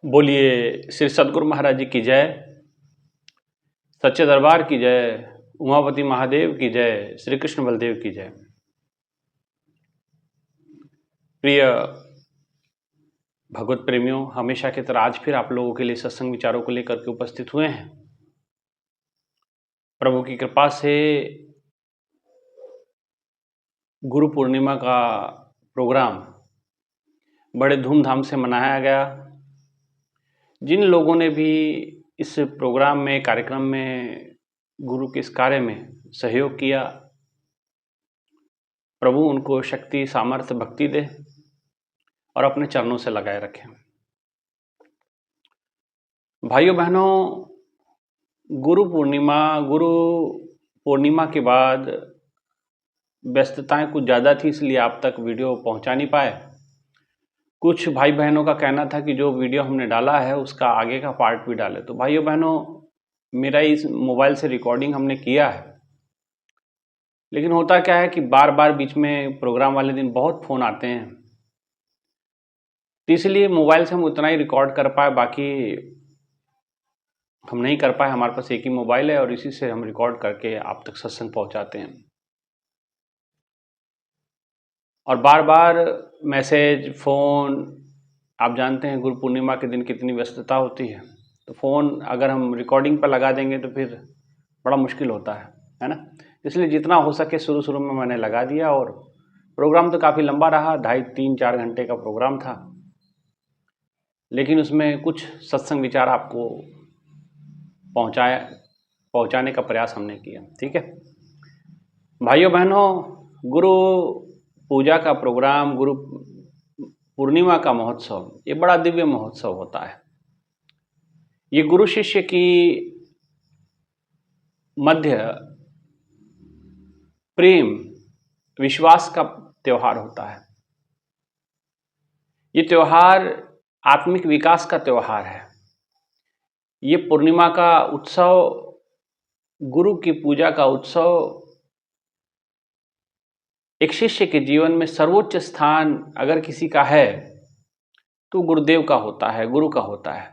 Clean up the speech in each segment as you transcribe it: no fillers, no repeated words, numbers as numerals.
बोलिए श्री सद्गुरु महाराज जी की जय, सच्चे दरबार की जय, उमापति महादेव की जय, श्री कृष्ण बलदेव की जय। प्रिय भगवत प्रेमियों, हमेशा की तरह आज फिर आप लोगों के लिए सत्संग विचारों को लेकर के उपस्थित हुए हैं। प्रभु की कृपा से गुरु पूर्णिमा का प्रोग्राम बड़े धूमधाम से मनाया गया। जिन लोगों ने भी इस प्रोग्राम में, कार्यक्रम में, गुरु के इस कार्य में सहयोग किया, प्रभु उनको शक्ति, सामर्थ्य, भक्ति दे और अपने चरणों से लगाए रखें। भाइयों बहनों, गुरु पूर्णिमा के बाद व्यस्तताएं कुछ ज़्यादा थी, इसलिए आप तक वीडियो पहुंचा नहीं पाए। कुछ भाई बहनों का कहना था कि जो वीडियो हमने डाला है उसका आगे का पार्ट भी डाले। तो भाइयों बहनों, मेरा इस मोबाइल से रिकॉर्डिंग हमने किया है, लेकिन होता क्या है कि बार बार बीच में प्रोग्राम वाले दिन बहुत फ़ोन आते हैं, तो इसलिए मोबाइल से हम उतना ही रिकॉर्ड कर पाए, बाकी हम नहीं कर पाए। हमारे पास एक ही मोबाइल है और इसी से हम रिकॉर्ड करके आप तक सत्संग पहुंचाते हैं। और बार बार मैसेज, फ़ोन, आप जानते हैं गुरु पूर्णिमा के दिन कितनी व्यस्तता होती है, तो फ़ोन अगर हम रिकॉर्डिंग पर लगा देंगे तो फिर बड़ा मुश्किल होता है ना। इसलिए जितना हो सके शुरू में मैंने लगा दिया, और प्रोग्राम तो काफ़ी लंबा रहा, 2.5-3-4 घंटे का प्रोग्राम था, लेकिन उसमें कुछ सत्संग विचार आपको पहुंचाने का प्रयास हमने किया। ठीक है भाइयों बहनों, गुरु पूजा का प्रोग्राम, गुरु पूर्णिमा का महोत्सव, ये बड़ा दिव्य महोत्सव होता है। ये गुरु शिष्य की मध्य प्रेम, विश्वास का त्योहार होता है। ये त्योहार आत्मिक विकास का त्योहार है। ये पूर्णिमा का उत्सव, गुरु की पूजा का उत्सव, एक शिष्य के जीवन में सर्वोच्च स्थान अगर किसी का है तो गुरुदेव का होता है, गुरु का होता है।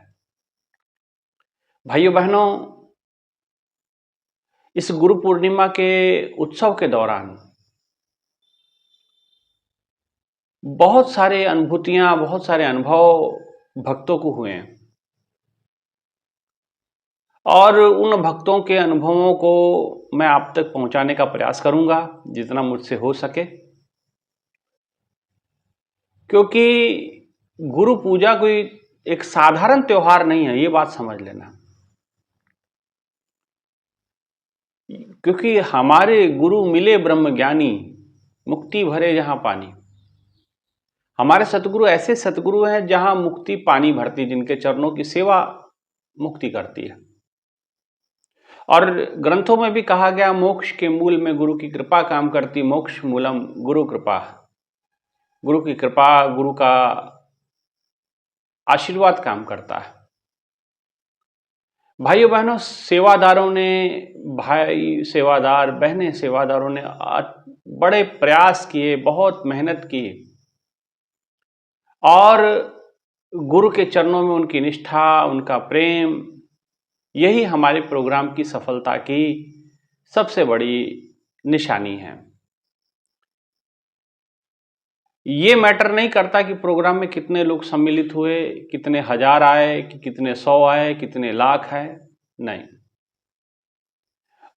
भाइयों बहनों, इस गुरु पूर्णिमा के उत्सव के दौरान बहुत सारे अनुभूतियां, बहुत सारे अनुभव भक्तों को हुए हैं, और उन भक्तों के अनुभवों को मैं आप तक पहुंचाने का प्रयास करूंगा जितना मुझसे हो सके, क्योंकि गुरु पूजा कोई एक साधारण त्योहार नहीं है, ये बात समझ लेना। क्योंकि हमारे गुरु मिले ब्रह्म ज्ञानी, मुक्ति भरे जहां पानी। हमारे सतगुरु ऐसे सतगुरु हैं जहां मुक्ति पानी भरती, जिनके चरणों की सेवा मुक्ति करती है। और ग्रंथों में भी कहा गया, मोक्ष के मूल में गुरु की कृपा काम करती, मोक्ष मूलम गुरु कृपा। गुरु की कृपा, गुरु का आशीर्वाद काम करता है। भाइयों बहनों, सेवादारों ने, भाई सेवादार, बहनें सेवादारों ने बड़े प्रयास किए, बहुत मेहनत की, और गुरु के चरणों में उनकी निष्ठा, उनका प्रेम, यही हमारे प्रोग्राम की सफलता की सबसे बड़ी निशानी है। ये मैटर नहीं करता कि प्रोग्राम में कितने लोग सम्मिलित हुए, कितने हजार आए, कि कितने 100 आए, कितने लाख आए, नहीं।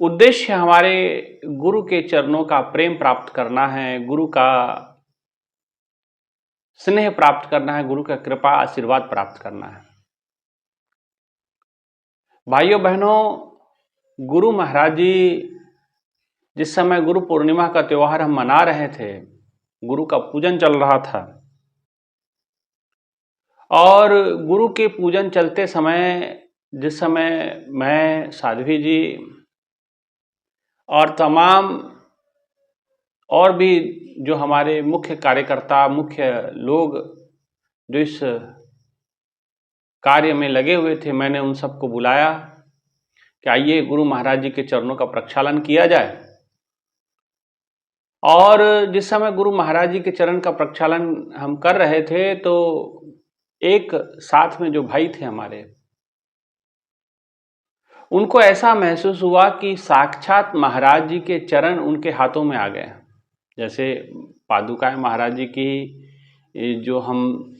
उद्देश्य हमारे गुरु के चरणों का प्रेम प्राप्त करना है, गुरु का स्नेह प्राप्त करना है, गुरु का कृपा आशीर्वाद प्राप्त करना है। भाइयों बहनों, गुरु महाराज जी, जिस समय गुरु पूर्णिमा का त्योहार हम मना रहे थे, गुरु का पूजन चल रहा था, और गुरु के पूजन चलते समय, जिस समय मैं, साध्वी जी और तमाम और भी जो हमारे मुख्य कार्यकर्ता, मुख्य लोग जो इस कार्य में लगे हुए थे, मैंने उन सबको बुलाया कि आइए गुरु महाराज जी के चरणों का प्रक्षालन किया जाए। और जिस समय गुरु महाराज जी के चरण का प्रक्षालन हम कर रहे थे, तो एक साथ में जो भाई थे हमारे, उनको ऐसा महसूस हुआ कि साक्षात महाराज जी के चरण उनके हाथों में आ गए। जैसे पादुकाएं महाराज जी की जो हम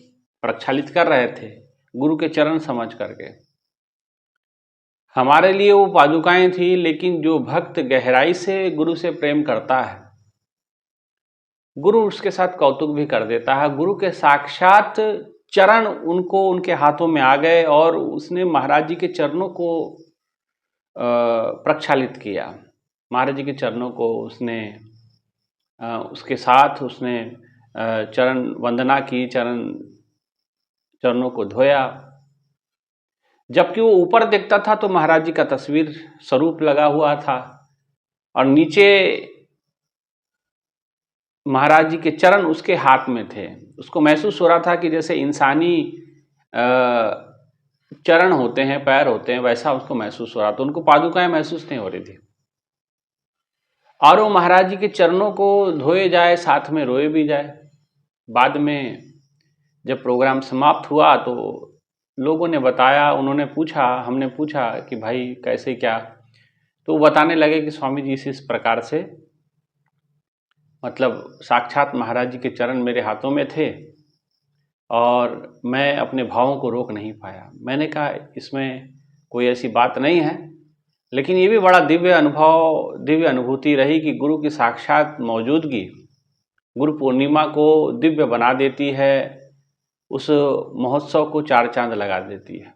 प्रक्षालित कर रहे थे गुरु के चरण समझ करके, हमारे लिए वो पादुकाएं थी, लेकिन जो भक्त गहराई से गुरु से प्रेम करता है, गुरु उसके साथ कौतुक भी कर देता है। गुरु के साक्षात चरण उनको उनके हाथों में आ गए और उसने महाराज जी के चरणों को प्रक्षालित किया। महाराज जी के चरणों को उसने उसके साथ उसने चरण वंदना की, चरणों को धोया। जबकि वो ऊपर देखता था तो महाराज जी का तस्वीर स्वरूप लगा हुआ था और नीचे महाराज जी के चरण उसके हाथ में थे। उसको महसूस हो रहा था कि जैसे इंसानी चरण होते हैं, पैर होते हैं, वैसा उसको महसूस हो रहा था। उनको पादुकाएं महसूस नहीं हो रही थी। और वो महाराज जी के चरणों को धोए जाए, साथ में रोए भी जाए। बाद में जब प्रोग्राम समाप्त हुआ तो लोगों ने बताया, उन्होंने पूछा, हमने पूछा कि भाई कैसे क्या, तो वो बताने लगे कि स्वामी जी इस प्रकार से, मतलब साक्षात महाराज जी के चरण मेरे हाथों में थे और मैं अपने भावों को रोक नहीं पाया। मैंने कहा इसमें कोई ऐसी बात नहीं है, लेकिन ये भी बड़ा दिव्य अनुभव, दिव्य अनुभूति रही कि गुरु की साक्षात मौजूदगी गुरु पूर्णिमा को दिव्य बना देती है, उस महोत्सव को चार चांद लगा देती है।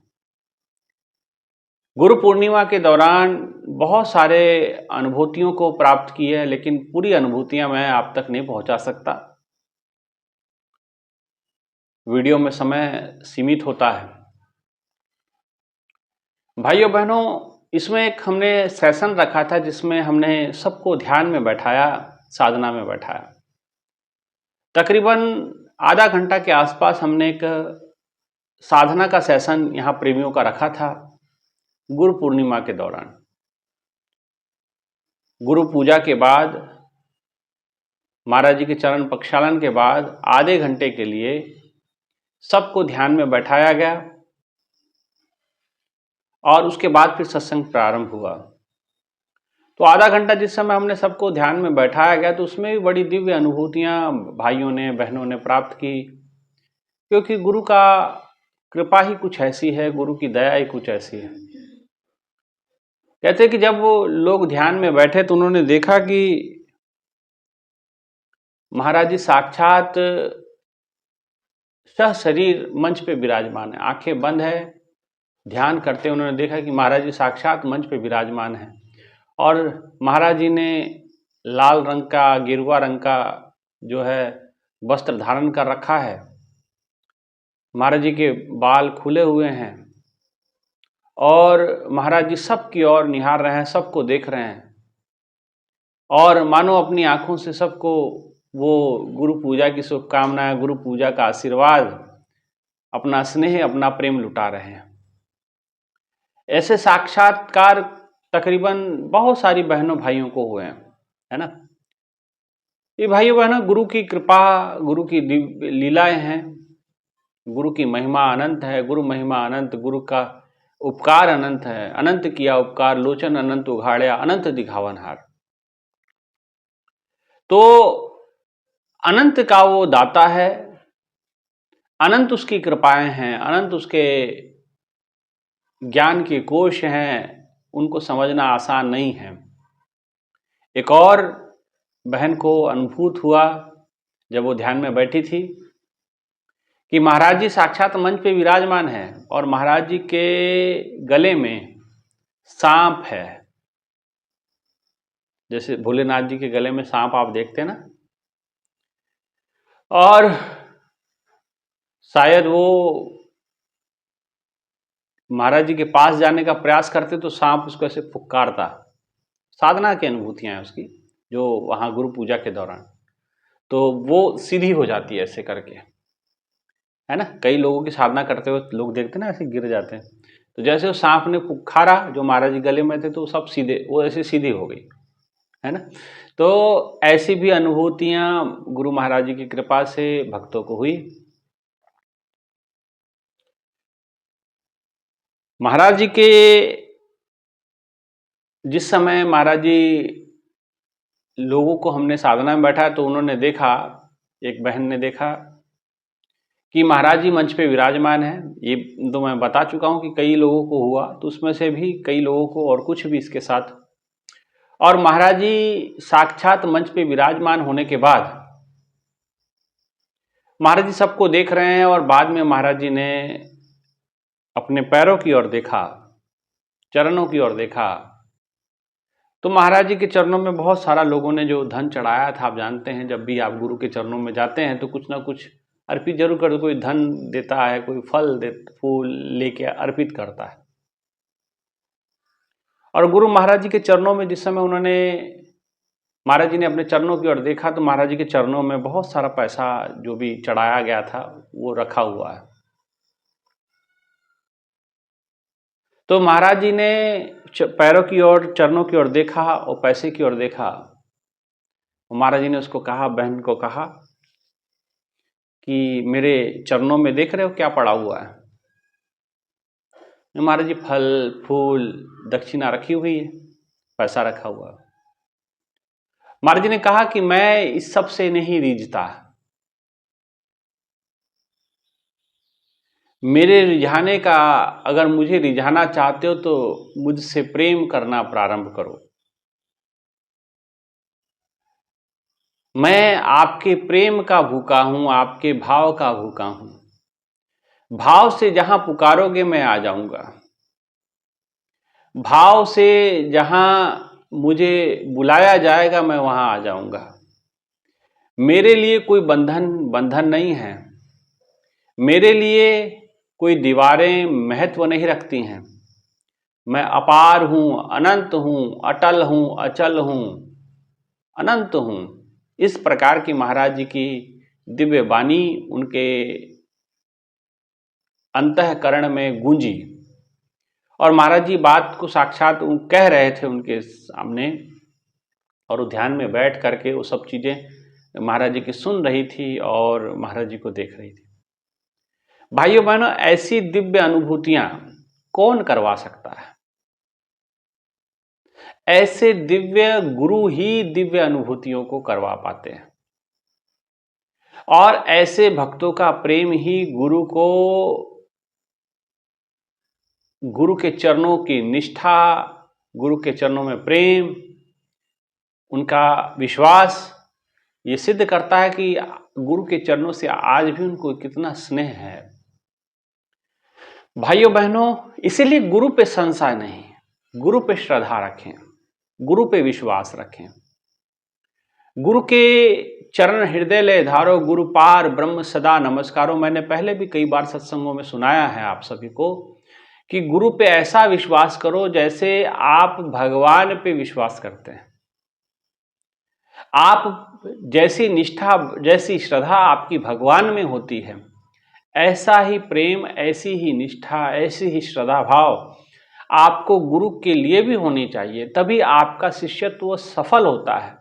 गुरु पूर्णिमा के दौरान बहुत सारे अनुभूतियों को प्राप्त की है, लेकिन पूरी अनुभूतियां मैं आप तक नहीं पहुंचा सकता। वीडियो में समय सीमित होता है। भाइयों बहनों, इसमें एक हमने सेशन रखा था जिसमें हमने सबको ध्यान में बैठाया, साधना में बैठाया। तकरीबन आधा घंटा के आसपास हमने एक साधना का सेशन यहाँ प्रेमियों का रखा था गुरु पूर्णिमा के दौरान। गुरु पूजा के बाद, महाराज जी के चरण प्रक्षालन के बाद आधे घंटे के लिए सबको ध्यान में बैठाया गया और उसके बाद फिर सत्संग प्रारंभ हुआ। तो आधा घंटा जिस समय हमने सबको ध्यान में बैठाया गया तो उसमें भी बड़ी दिव्य अनुभूतियां भाइयों ने, बहनों ने प्राप्त की, क्योंकि गुरु का कृपा ही कुछ ऐसी है, गुरु की दया ही कुछ ऐसी है। कहते हैं कि जब वो लोग ध्यान में बैठे तो उन्होंने देखा कि महाराज जी साक्षात सह शरीर मंच पे विराजमान है, आंखें बंद है, ध्यान करते उन्होंने देखा कि महाराज जी साक्षात मंच पे विराजमान है और महाराज जी ने लाल रंग का, गेरुआ रंग का जो है वस्त्र धारण कर रखा है। महाराज जी के बाल खुले हुए हैं और महाराज जी सबकी ओर निहार रहे हैं, सबको देख रहे हैं और मानो अपनी आंखों से सबको वो गुरु पूजा की शुभकामनाएं, गुरु पूजा का आशीर्वाद, अपना स्नेह, अपना प्रेम लुटा रहे हैं। ऐसे साक्षात्कार तकरीबन बहुत सारी बहनों भाइयों को हुए हैं, है ना। ये भाइयों बहनों, गुरु की कृपा, गुरु की लीलाएं हैं, गुरु की महिमा अनंत है, गुरु महिमा अनंत, गुरु का उपकार अनंत है। अनंत किया उपकार, लोचन अनंत उघाड़या, अनंत दिखावनहार। तो अनंत का वो दाता है, अनंत उसकी कृपाएं हैं, अनंत उसके ज्ञान के कोश हैं, उनको समझना आसान नहीं है। एक और बहन को अनुभूत हुआ जब वो ध्यान में बैठी थी कि महाराज जी साक्षात मंच पे विराजमान है और महाराज जी के गले में सांप है। जैसे भोलेनाथ जी के गले में सांप आप देखते हैं ना, और शायद वो महाराज जी के पास जाने का प्रयास करते तो सांप उसको ऐसे फुफकारता। साधना की अनुभूतियां हैं उसकी जो वहां गुरु पूजा के दौरान, तो वो सीधी हो जाती है ऐसे करके, है ना। कई लोगों की साधना करते हुए लोग देखते ना ऐसे गिर जाते हैं, तो जैसे वो सांप ने फुफकारा जो महाराज जी गले में थे तो सब सीधे, वो ऐसे सीधी हो गई, है ना। तो ऐसी भी अनुभूतियां गुरु महाराज जी की कृपा से भक्तों को हुई। महाराज जी के जिस समय महाराज जी लोगों को हमने साधना में बैठा तो उन्होंने देखा, एक बहन ने देखा कि महाराज जी मंच पे विराजमान है। ये तो मैं बता चुका हूं कि कई लोगों को हुआ, तो उसमें से भी कई लोगों को और कुछ भी इसके साथ। और महाराज जी साक्षात मंच पे विराजमान होने के बाद महाराज जी सबको देख रहे हैं और बाद में महाराज जी ने अपने पैरों की ओर देखा, चरणों की ओर देखा, तो महाराज जी के चरणों में बहुत सारा लोगों ने जो धन चढ़ाया था। आप जानते हैं जब भी आप गुरु के चरणों में जाते हैं तो कुछ ना कुछ अर्पित जरूर कर, कोई धन देता है, कोई फल दे, फूल लेके अर्पित करता है। और गुरु महाराज जी के चरणों में जिस समय महाराज जी ने अपने चरणों की ओर देखा तो महाराज जी के चरणों में बहुत सारा पैसा जो भी चढ़ाया गया था वो रखा हुआ है। तो महाराज जी ने पैरों की ओर, चरणों की ओर देखा और पैसे की ओर देखा। महाराज जी ने उसको कहा, बहन को कहा कि मेरे चरणों में देख रहे हो क्या पड़ा हुआ है? महाराज जी फल फूल दक्षिणा रखी हुई है, पैसा रखा हुआ है। महाराज जी ने कहा कि मैं इस सब से नहीं रीझता, मेरे रिझाने का, अगर मुझे रिझाना चाहते हो तो मुझसे प्रेम करना प्रारंभ करो। मैं आपके प्रेम का भूखा हूं, आपके भाव का भूखा हूं। भाव से जहां पुकारोगे मैं आ जाऊंगा, भाव से जहां मुझे बुलाया जाएगा मैं वहां आ जाऊंगा। मेरे लिए कोई बंधन नहीं है, मेरे लिए कोई दीवारें महत्व नहीं रखती हैं। मैं अपार हूं, अनंत हूं, अटल हूं, अचल हूं, अनंत हूं। इस प्रकार की महाराज जी की दिव्य वाणी उनके अंतःकरण में गूंजी और महाराज जी बात को साक्षात कह रहे थे उनके सामने, और वो ध्यान में बैठ करके वो सब चीजें महाराज जी की सुन रही थी और महाराज जी को देख रही थी। भाइयों बहनों, ऐसी दिव्य अनुभूतियां कौन करवा सकता है? ऐसे दिव्य गुरु ही दिव्य अनुभूतियों को करवा पाते हैं, और ऐसे भक्तों का प्रेम ही गुरु के चरणों की निष्ठा, गुरु के चरणों में प्रेम, उनका विश्वास ये सिद्ध करता है कि गुरु के चरणों से आज भी उनको कितना स्नेह है। भाइयों बहनों, इसीलिए गुरु पे संशय नहीं, गुरु पे श्रद्धा रखें, गुरु पे विश्वास रखें। गुरु के चरण हृदय ले धारो, गुरु पार ब्रह्म सदा नमस्कारो। मैंने पहले भी कई बार सत्संगों में सुनाया है आप सभी को कि गुरु पे ऐसा विश्वास करो जैसे आप भगवान पे विश्वास करते हैं। आप जैसी निष्ठा, जैसी श्रद्धा आपकी भगवान में होती है, ऐसा ही प्रेम, ऐसी ही निष्ठा, ऐसी ही श्रद्धा भाव आपको गुरु के लिए भी होनी चाहिए। तभी आपका शिष्यत्व सफल होता है,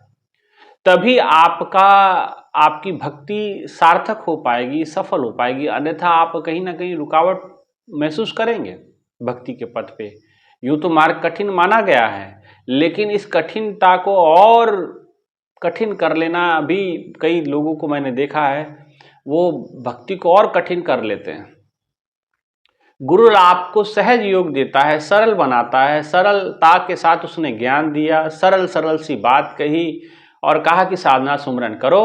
तभी आपकी भक्ति सार्थक हो पाएगी, सफल हो पाएगी। अन्यथा आप कहीं ना कहीं रुकावट महसूस करेंगे भक्ति के पथ पे। यूं तो मार्ग कठिन माना गया है, लेकिन इस कठिनता को और कठिन कर लेना भी, कई लोगों को मैंने देखा है वो भक्ति को और कठिन कर लेते हैं। गुरु आपको सहज योग देता है, सरल बनाता है, सरलता के साथ उसने ज्ञान दिया, सरल सरल सी बात कही और कहा कि साधना सुमरन करो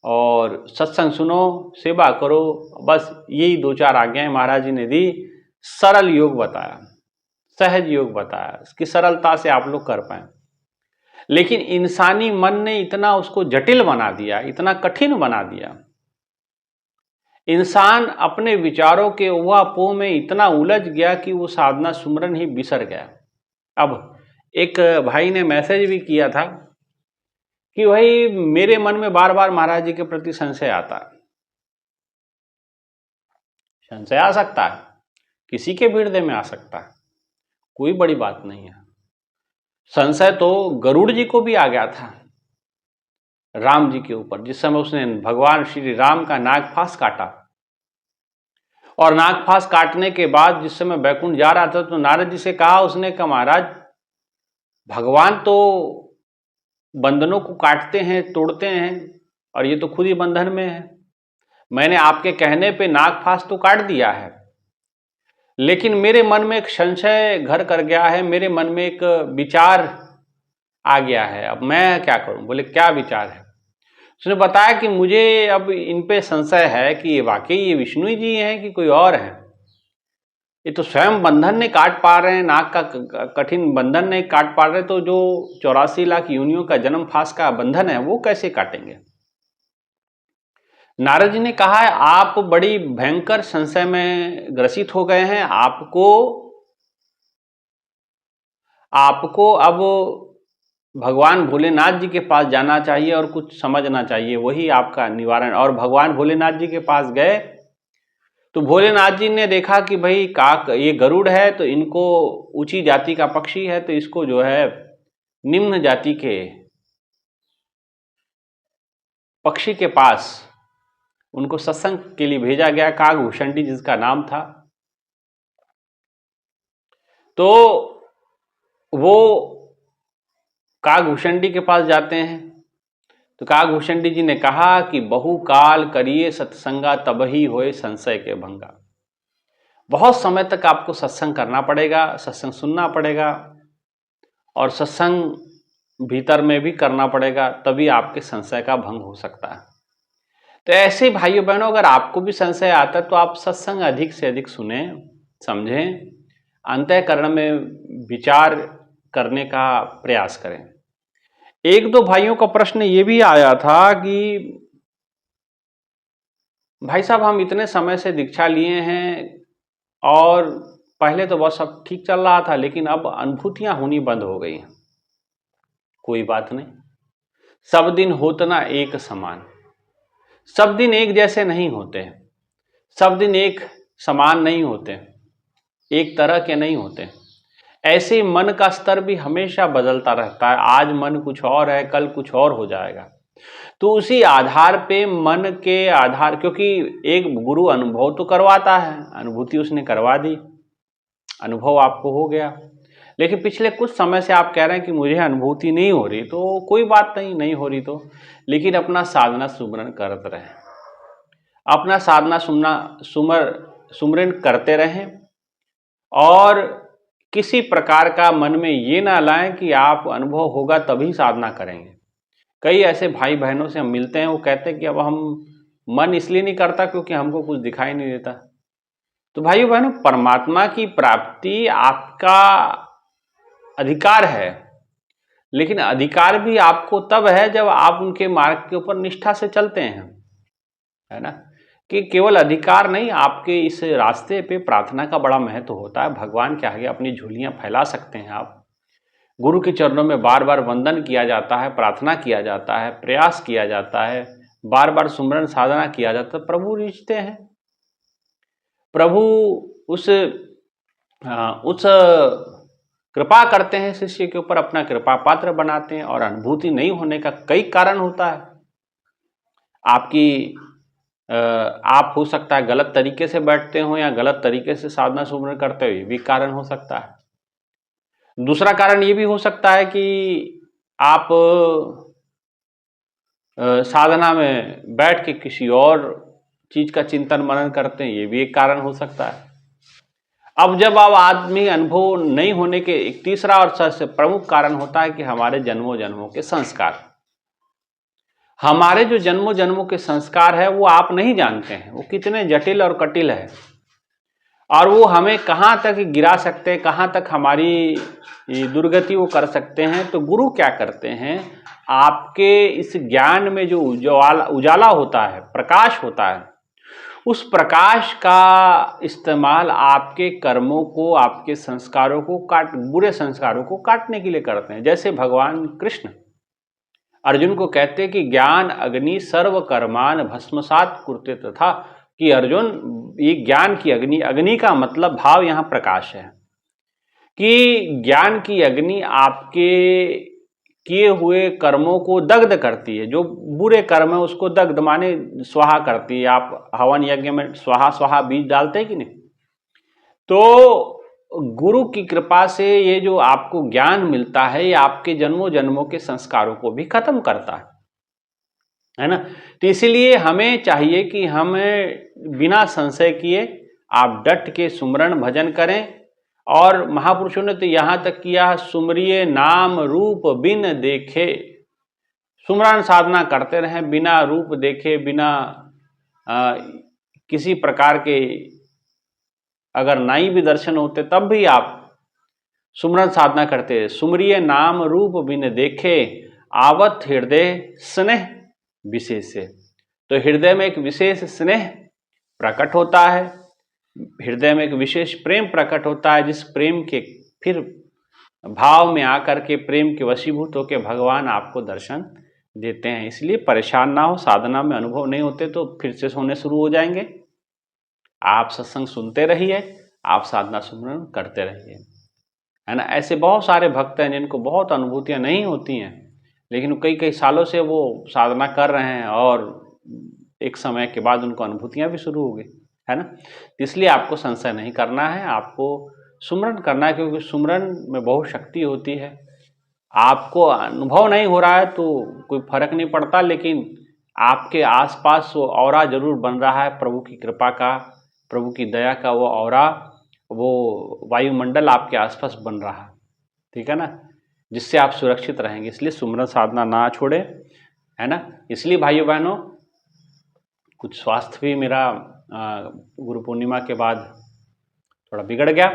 और सत्संग सुनो, सेवा करो। बस यही 2-4 आज्ञाएं महाराज जी ने दी। सरल योग बताया, सहज योग बताया, इसकी सरलता से आप लोग कर पाए। लेकिन इंसानी मन ने इतना उसको जटिल बना दिया, इतना कठिन बना दिया। इंसान अपने विचारों के उहापोह में इतना उलझ गया कि वो साधना सुमरन ही बिसर गया। अब एक भाई ने मैसेज भी किया था कि भाई मेरे मन में बार बार महाराज जी के प्रति संशय आता है। संशय आ सकता है, किसी के भी हृदय में आ सकता है, कोई बड़ी बात नहीं है। संशय तो गरुड़ जी को भी आ गया था राम जी के ऊपर, जिस समय उसने भगवान श्री राम का नागफास काटा। और नागफास काटने के बाद जिस समय बैकुंठ जा रहा था तो नारद जी से कहा, उसने कहा महाराज भगवान तो बंधनों को काटते हैं, तोड़ते हैं, और ये तो खुद ही बंधन में है। मैंने आपके कहने पे नागफास तो काट दिया है, लेकिन मेरे मन में एक संशय घर कर गया है, मेरे मन में एक विचार आ गया है, अब मैं क्या करूं। बोले क्या विचार है? उसने बताया कि मुझे अब इन पे संशय है कि ये वाकई ये विष्णु जी हैं कि कोई और है। ये तो स्वयं बंधन नहीं काट पा रहे हैं, नाग का कठिन बंधन नहीं काट पा रहे, तो जो 84 लाख योनियों का जन्म फास का बंधन है वो कैसे काटेंगे? नारद जी ने कहा है आप बड़ी भयंकर संशय में ग्रसित हो गए हैं, आपको अब भगवान भोलेनाथ जी के पास जाना चाहिए और कुछ समझना चाहिए, वही आपका निवारण। और भगवान भोलेनाथ जी के पास गए तो भोलेनाथ जी ने देखा कि भाई काक ये गरुड़ है, तो इनको ऊंची जाति का पक्षी है, तो इसको जो है निम्न जाति के पक्षी के पास उनको सत्संग के लिए भेजा गया। काकभूषणी जिसका नाम था, तो वो काकभूषणी के पास जाते हैं। तो काकभूषणी जी ने कहा कि बहुकाल करिए सत्संगा तब ही होए संशय के भंगा। बहुत समय तक आपको सत्संग करना पड़ेगा, सत्संग सुनना पड़ेगा, और सत्संग भीतर में भी करना पड़ेगा, तभी आपके संशय का भंग हो सकता है। तो ऐसे भाइयों बहनों, अगर आपको भी संशय आता है तो आप सत्संग अधिक से अधिक सुने, समझें, अंतःकरण में विचार करने का प्रयास करें। एक दो भाइयों का प्रश्न ये भी आया था कि भाई साहब हम इतने समय से दीक्षा लिए हैं और पहले तो बस सब ठीक चल रहा था, लेकिन अब अनुभूतियां होनी बंद हो गई हैं। कोई बात नहीं, सब दिन होत ना एक समान, सब दिन एक जैसे नहीं होते, सब दिन एक समान नहीं होते, एक तरह के नहीं होते। ऐसे मन का स्तर भी हमेशा बदलता रहता है, आज मन कुछ और है, कल कुछ और हो जाएगा। तो उसी आधार पे मन के आधार, क्योंकि एक गुरु अनुभव तो करवाता है, अनुभूति उसने करवा दी, अनुभव आपको हो गया, लेकिन पिछले कुछ समय से आप कह रहे हैं कि मुझे अनुभूति नहीं हो रही, तो कोई बात नहीं हो रही तो, लेकिन अपना साधना सुमरन करते रहें, अपना साधना सुमरन करते रहें, और किसी प्रकार का मन में ये ना लाएं कि आप अनुभव होगा तभी साधना करेंगे। कई ऐसे भाई बहनों से हम मिलते हैं, वो कहते हैं कि अब हम मन इसलिए नहीं करता क्योंकि हमको कुछ दिखाई नहीं देता। तो भाइयों बहनों, परमात्मा की प्राप्ति आपका अधिकार है, लेकिन अधिकार भी आपको तब है जब आप उनके मार्ग के ऊपर निष्ठा से चलते हैं, है ना। कि केवल अधिकार नहीं, आपके इस रास्ते पे प्रार्थना का बड़ा महत्व होता है। भगवान के आगे अपनी झोलियां फैला सकते हैं आप, गुरु के चरणों में बार बार वंदन किया जाता है, प्रार्थना किया जाता है, प्रयास किया जाता है, बार बार सुमरन साधना किया जाता है, प्रभु रिझते हैं। प्रभु उस कृपा करते हैं शिष्य के ऊपर, अपना कृपा पात्र बनाते हैं, और अनुभूति नहीं होने का कई कारण होता है। आप हो सकता है गलत तरीके से बैठते हो या गलत तरीके से साधना सुमरन करते हो, ये भी कारण हो सकता है। दूसरा कारण ये भी हो सकता है कि आप साधना में बैठ के किसी और चीज का चिंतन मनन करते हैं, ये भी एक कारण हो सकता है। अब जब आप आदमी अनुभव नहीं होने के एक तीसरा और सबसे प्रमुख कारण होता है कि हमारे जन्मों जन्मों के संस्कार, हमारे जो जन्मों जन्मों के संस्कार है वो आप नहीं जानते हैं, वो कितने जटिल और कटिल है, और वो हमें कहाँ तक गिरा सकते हैं, कहाँ तक हमारी दुर्गति वो कर सकते हैं। तो गुरु क्या करते हैं, आपके इस ज्ञान में जो उजाला होता है, प्रकाश होता है, उस प्रकाश का इस्तेमाल आपके कर्मों को, आपके संस्कारों को बुरे संस्कारों को काटने के लिए करते हैं। जैसे भगवान कृष्ण अर्जुन को कहते हैं कि ज्ञान अग्नि सर्व कर्मान भस्मसात कुरुते, तथा कि अर्जुन ये ज्ञान की अग्नि, अग्नि का मतलब भाव यहाँ प्रकाश है, कि ज्ञान की अग्नि आपके किए हुए कर्मों को दग्ध करती है। जो बुरे कर्म है उसको दग्ध माने स्वाहा करती है। आप हवन यज्ञ में स्वाहा स्वाहा बीज डालते हैं कि नहीं? तो गुरु की कृपा से ये जो आपको ज्ञान मिलता है ये आपके जन्मों जन्मों के संस्कारों को भी खत्म करता है ना। तो इसीलिए हमें चाहिए कि हम बिना संशय किए आप डट के सुमरण भजन करें। और महापुरुषों ने तो यहां तक किया, सुमरिये नाम रूप बिन देखे। सुमरण साधना करते रहें बिना रूप देखे, बिना किसी प्रकार के, अगर नाई भी दर्शन होते तब भी आप सुमरण साधना करते। सुमरिये नाम रूप बिन देखे, आवत हृदय स्नेह विशेष से। तो हृदय में एक विशेष स्नेह प्रकट होता है, हृदय में एक विशेष प्रेम प्रकट होता है, जिस प्रेम के फिर भाव में आकर के प्रेम के वशीभूत होकर भगवान आपको दर्शन देते हैं। इसलिए परेशान ना हो, साधना में अनुभव नहीं होते तो फिर से होने शुरू हो जाएंगे। आप सत्संग सुनते रहिए, आप साधना सुमरण करते रहिए, है ना। ऐसे बहुत सारे भक्त हैं जिनको बहुत अनुभूतियां नहीं होती हैं, लेकिन कई कई सालों से वो साधना कर रहे हैं और एक समय के बाद उनको अनुभूतियां भी शुरू हो गई, है ना। इसलिए आपको संशय नहीं करना है, आपको सुमरण करना है, क्योंकि सुमरण में बहुत शक्ति होती है। आपको अनुभव नहीं हो रहा है तो कोई फर्क नहीं पड़ता, लेकिन आपके आसपास वो ऑरा जरूर बन रहा है प्रभु की कृपा का, प्रभु की दया का। वो ऑरा, वो वायुमंडल आपके आसपास बन रहा है, ठीक है ना, जिससे आप सुरक्षित रहेंगे। इसलिए सुमरन साधना ना छोड़े, है ना। इसलिए भाइयों बहनों, कुछ स्वास्थ्य भी मेरा गुरु पूर्णिमा के बाद थोड़ा बिगड़ गया,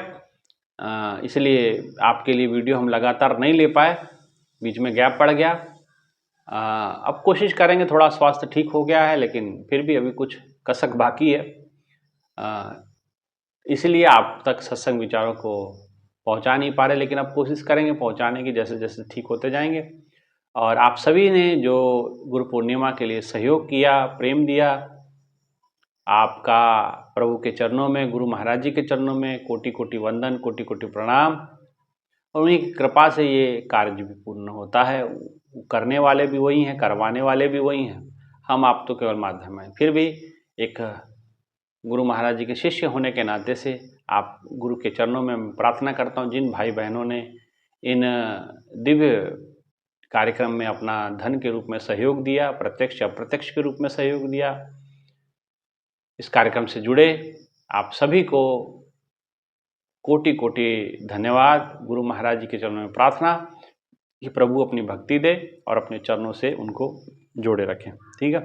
इसलिए आपके लिए वीडियो हम लगातार नहीं ले पाए, बीच में गैप पड़ गया। अब कोशिश करेंगे, थोड़ा स्वास्थ्य ठीक हो गया है, लेकिन फिर भी अभी कुछ कसक बाकी है। इसलिए आप तक सत्संग विचारों को पहुंचा नहीं पा रहे, लेकिन अब कोशिश करेंगे पहुंचाने की, जैसे जैसे ठीक होते जाएंगे। और आप सभी ने जो गुरु पूर्णिमा के लिए सहयोग किया, प्रेम दिया, आपका प्रभु के चरणों में, गुरु महाराज जी के चरणों में कोटि कोटि वंदन, कोटि कोटि प्रणाम। और उन्हीं की कृपा से ये कार्य भी पूर्ण होता है। करने वाले भी वही हैं, करवाने वाले भी वही हैं, हम आप तो केवल माध्यम हैं। फिर भी एक गुरु महाराज जी के शिष्य होने के नाते से आप गुरु के चरणों में प्रार्थना करता हूँ, जिन भाई बहनों ने इन दिव्य कार्यक्रम में अपना धन के रूप में सहयोग दिया, प्रत्यक्ष अप्रत्यक्ष के रूप में सहयोग दिया, इस कार्यक्रम से जुड़े आप सभी को कोटि कोटि धन्यवाद। गुरु महाराज जी के चरणों में प्रार्थना कि प्रभु अपनी भक्ति दे और अपने चरणों से उनको जोड़े रखें, ठीक है।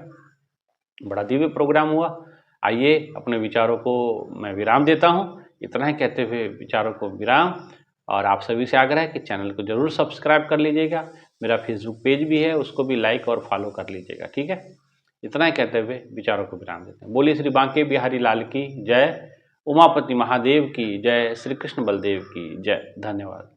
बड़ा दिव्य प्रोग्राम हुआ। आइए अपने विचारों को मैं विराम देता हूँ। इतना ही कहते हुए विचारों को विराम, और आप सभी से आग्रह है कि चैनल को जरूर सब्सक्राइब कर लीजिएगा। मेरा फेसबुक पेज भी है, उसको भी लाइक और फॉलो कर लीजिएगा, ठीक है। इतना ही कहते हुए विचारों को विराम देते हैं। बोलिए श्री बांके बिहारी लाल की जय, उमापति महादेव की जय, श्री कृष्ण बलदेव की जय। धन्यवाद।